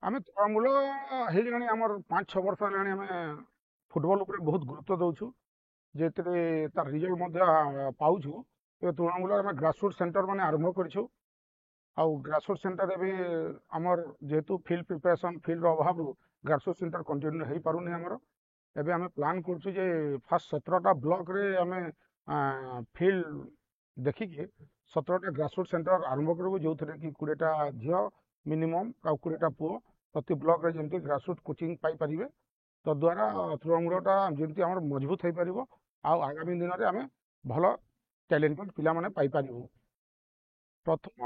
ଆମେ ତୃଣମୂଳ ହେଇଗଲାଣି ଆମର 5-6 ବର୍ଷ ହେଲାଣି ଆମେ ଫୁଟବଲ ଉପରେ ବହୁତ ଗୁରୁତ୍ୱ ଦଉଛୁ ଯେଥିରେ ତାର ରିଜଲ୍ଟ ମଧ୍ୟ ପାଉଛୁ। ଏବେ ତୃଣମୂଳ ଆମେ ଗ୍ରାସରୁଟ୍ ସେଣ୍ଟର ମାନେ ଆରମ୍ଭ କରିଛୁ। ଆଉ ଗ୍ରାସରୁଟ୍ ସେଣ୍ଟର ଏବେ ଆମର ଯେହେତୁ ଫିଲ୍ଡ ପ୍ରିପାରେସନ୍ ଫିଲ୍ଡର ଅଭାବରୁ ଗ୍ରାସରୁଟ୍ ସେଣ୍ଟର କଣ୍ଟିନ୍ୟୁ ହେଇପାରୁନି ଆମର। ଏବେ ଆମେ ପ୍ଲାନ୍ କରୁଛୁ ଯେ ଫାଷ୍ଟ 17ଟା ବ୍ଲକରେ ଆମେ ଫିଲ୍ଡ ଦେଖିକି 17ଟା ଗ୍ରାସରୁଟ୍ ସେଣ୍ଟର ଆରମ୍ଭ କରିବୁ, ଯେଉଁଥିରେ କି 20ଟା ଝିଅ ମିନିମମ୍ ଆଉ 20ଟା ପୁଅ ପ୍ରତି ବ୍ଲକରେ ଯେମିତି ଗ୍ରାସରୁଟ୍ କୋଚିଂ ପାଇପାରିବେ, ତଦ୍ୱାରା ତୃଣମୂଳଟା ଯେମିତି ଆମର ମଜବୁତ ହେଇପାରିବ ଆଉ ଆଗାମୀ ଦିନରେ ଆମେ ଭଲ ଟ୍ୟାଲେଣ୍ଟେଡ୍ ପିଲାମାନେ ପାଇପାରିବୁ। ପ୍ରଥମ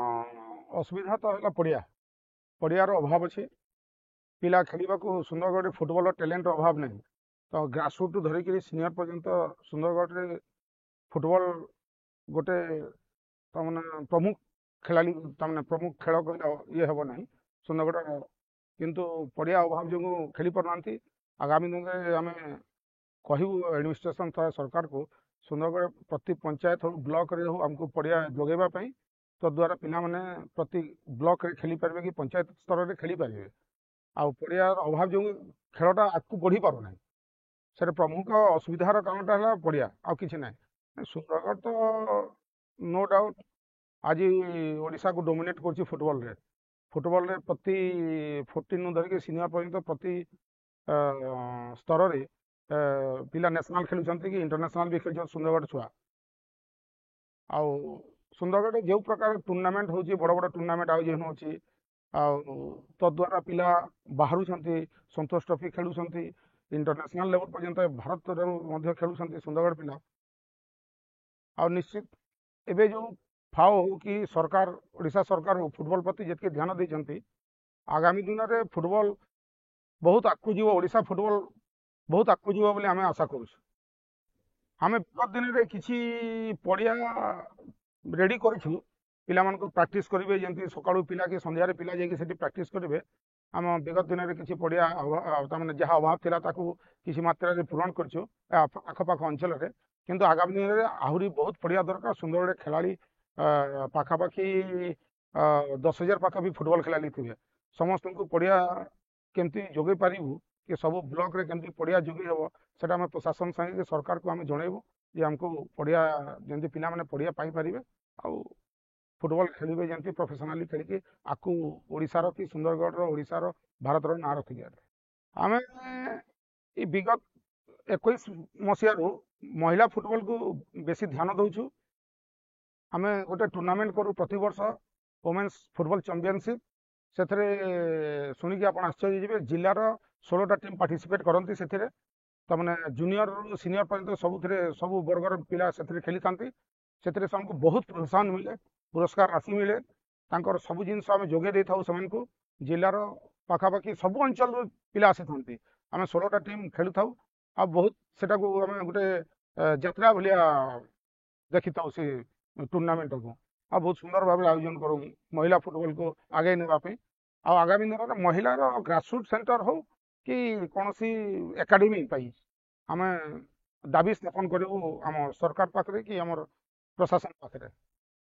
ଅସୁବିଧା ତ ହେଲା ପଡ଼ିଆର ଅଭାବ ଅଛି। ପିଲା ଖେଳିବାକୁ ସୁନ୍ଦରଗଡ଼ରେ ଫୁଟବଲ ଟ୍ୟାଲେଣ୍ଟର ଅଭାବ ନାହିଁ। ତ ଗ୍ରାସରୁଟ୍ ଧରିକିରି ସିନିୟର ପର୍ଯ୍ୟନ୍ତ ସୁନ୍ଦରଗଡ଼ରେ ଫୁଟବଲ ଗୋଟେ ତାମାନେ ପ୍ରମୁଖ ଖେଳାଳି ତାମାନେ ପ୍ରମୁଖ ଖେଳ କହିଲେ ଇଏ ହେବ ନାହିଁ ସୁନ୍ଦରଗଡ଼, କିନ୍ତୁ ପଡ଼ିଆ ଅଭାବ ଯୋଗୁଁ ଖେଳି ପାରୁନାହାନ୍ତି। ଆଗାମୀ ଦିନରେ ଆମେ କହିବୁ ଆଡମିନିଷ୍ଟ୍ରେସନ ସରକାରକୁ ସୁନ୍ଦରଗଡ଼ ପ୍ରତି ପଞ୍ଚାୟତ ହଉ ବ୍ଲକରେ ହଉ ଆମକୁ ପଡ଼ିଆ ଯୋଗାଇବା ପାଇଁ, ତଦ୍ୱାରା ପିଲାମାନେ ପ୍ରତି ବ୍ଲକରେ ଖେଳିପାରିବେ କି ପଞ୍ଚାୟତ ସ୍ତରରେ ଖେଳିପାରିବେ। ଆଉ ପଡ଼ିଆର ଅଭାବ ଯୋଗୁଁ ଖେଳଟା ଆଗକୁ ବଢ଼ି ପାରୁନାହିଁ। ସେଟା ପ୍ରମୁଖ ଅସୁବିଧାର କାରଣଟା ହେଲା ପଡ଼ିଆ, ଆଉ କିଛି ନାହିଁ। ସୁନ୍ଦରଗଡ଼ ତ ନୋ ଡାଉଟ୍ ଆଜି ଓଡ଼ିଶାକୁ ଡୋମିନେଟ୍ କରୁଛି ଫୁଟବଲରେ। ଫୁଟବଲରେ ପ୍ରତି 14ରୁ ଧରିକି ସିନିୟର ପର୍ଯ୍ୟନ୍ତ ପ୍ରତି ସ୍ତରରେ ପିଲା ନ୍ୟାସନାଲ ଖେଳୁଛନ୍ତି କି ଇଣ୍ଟରନ୍ୟାସନାଲ ବି ଖେଳୁଛନ୍ତି ସୁନ୍ଦରଗଡ଼ ଛୁଆ। ଆଉ ସୁନ୍ଦରଗଡ଼ରେ ଯେଉଁ ପ୍ରକାର ଟୁର୍ଣ୍ଣାମେଣ୍ଟ ହେଉଛି, ବଡ଼ ବଡ଼ ଟୁର୍ଣ୍ଣାମେଣ୍ଟ ଆୟୋଜନ ହେଉଛି, ଆଉ ତଦ୍ୱାରା ପିଲା ବାହାରୁଛନ୍ତି, ସନ୍ତୋଷ ଟ୍ରଫି ଖେଳୁଛନ୍ତି, ଇଣ୍ଟରନ୍ୟାସନାଲ ଲେଭେଲ ପର୍ଯ୍ୟନ୍ତ ଭାରତରୁ ମଧ୍ୟ ଖେଳୁଛନ୍ତି ସୁନ୍ଦରଗଡ଼ ପିଲା। ଆଉ ନିଶ୍ଚିତ ଏବେ ଯେଉଁ ଫାଓ ହଉ କି ସରକାର ଓଡ଼ିଶା ସରକାର ହଉ ଫୁଟବଲ ପ୍ରତି ଯେତିକି ଧ୍ୟାନ ଦେଇଛନ୍ତି, ଆଗାମୀ ଦିନରେ ଫୁଟବଲ ବହୁତ ଆଗକୁ ଯିବ, ଓଡ଼ିଶା ଫୁଟବଲ ବହୁତ ଆଗକୁ ଯିବ ବୋଲି ଆମେ ଆଶା କରୁଛୁ। ଆମେ ବିଗତ ଦିନରେ କିଛି ପଡ଼ିଆ ରେଡ଼ି କରିଛୁ, ପିଲାମାନଙ୍କୁ ପ୍ରାକ୍ଟିସ୍ କରିବେ, ଯେମିତି ସକାଳୁ ପିଲା କି ସନ୍ଧ୍ୟାରେ ପିଲା ଯାଇକି ସେଠି ପ୍ରାକ୍ଟିସ୍ କରିବେ। ଆମ ବିଗତ ଦିନରେ କିଛି ପଡ଼ିଆ ତାମାନେ ଯାହା ଅଭାବ ଥିଲା ତାକୁ କିଛି ମାତ୍ରାରେ ପୂରଣ କରିଛୁ ଆଖପାଖ ଅଞ୍ଚଳରେ। କିନ୍ତୁ ଆଗାମୀ ଦିନରେ ଆହୁରି ବହୁତ ପଡ଼ିଆ ଦରକାର। ସୁନ୍ଦରଗଡ଼ରେ ଖେଳାଳି ପାଖାପାଖି 10,000 ପାଖାପାଖି ଫୁଟବଲ ଖେଳାଳି ଥିବେ। ସମସ୍ତଙ୍କୁ ପଡ଼ିଆ କେମିତି ଯୋଗାଇ ପାରିବୁ କି ସବୁ ବ୍ଲକରେ କେମିତି ପଡ଼ିଆ ଯୋଗାଇ ହେବ, ସେଟା ଆମେ ପ୍ରଶାସନ ସାଙ୍ଗେ ସରକାରକୁ ଆମେ ଜଣେଇବୁ ଯେ ଆମକୁ ପଡ଼ିଆ ଯେମିତି ପିଲାମାନେ ପଡ଼ିଆ ପାଇପାରିବେ ଆଉ ଫୁଟବଲ ଖେଳିବେ, ଯେମିତି ପ୍ରଫେସନାଲି ଖେଳିକି ଆକୁ ଓଡ଼ିଶାର କି ସୁନ୍ଦରଗଡ଼ର ଓଡ଼ିଶାର ଭାରତର ନାଁ ରଖିବେ। ଆମେ ଏଇ ବିଗତ 21 ମସିହାରୁ ମହିଳା ଫୁଟବଲକୁ ବେଶୀ ଧ୍ୟାନ ଦେଉଛୁ। ଆମେ ଗୋଟେ ଟୁର୍ଣ୍ଣାମେଣ୍ଟ କରୁ ପ୍ରତିବର୍ଷ, ଓମେନ୍ସ ଫୁଟବଲ ଚାମ୍ପିଅନସିପ୍। ସେଥିରେ ଶୁଣିକି ଆପଣ ଆଶ୍ଚର୍ଯ୍ୟ ଯିବେ, ଜିଲ୍ଲାର 16ଟା ଟିମ୍ ପାର୍ଟିସିପେଟ୍ କରନ୍ତି ସେଥିରେ। ତାମାନେ ଜୁନିୟରରୁ ସିନିୟର ପର୍ଯ୍ୟନ୍ତ ସବୁଥିରେ ସବୁ ବର୍ଗର ପିଲା ସେଥିରେ ଖେଳିଥାନ୍ତି। ସେଥିରେ ସେମାନଙ୍କୁ ବହୁତ ପ୍ରୋତ୍ସାହନ ମିଳେ, ପୁରସ୍କାର ରାଶି ମିଳେ। ତାଙ୍କର ସବୁ ଜିନିଷ ଆମେ ଯୋଗାଇ ଦେଇଥାଉ ସେମାନଙ୍କୁ। ଜିଲ୍ଲାର ପାଖାପାଖି ସବୁ ଅଞ୍ଚଳରୁ ପିଲା ଆସିଥାନ୍ତି। ଆମେ 16ଟା ଟିମ୍ ଖେଳୁଥାଉ ଆଉ ବହୁତ ସେଟାକୁ ଆମେ ଗୋଟେ ଯାତ୍ରା ଭଳିଆ ଦେଖିଥାଉ ସେ ଟୁର୍ଣ୍ଣାମେଣ୍ଟକୁ। ଆଉ ବହୁତ ସୁନ୍ଦର ଭାବରେ ଆୟୋଜନ କରୁ ମହିଳା ଫୁଟବଲକୁ ଆଗେଇ ନେବା ପାଇଁ। ଆଉ ଆଗାମୀ ଦିନରେ ମହିଳାର ଗ୍ରାସରୁଟ୍ ସେଣ୍ଟର ହଉ କି କୌଣସି ଏକାଡେମୀ ପାଇଁ ଆମେ ଦାବି ସ୍ଥାପନ କରିବୁ ଆମ ସରକାର ପାଖରେ କି ଆମର ପ୍ରଶାସନ ପାଖରେ।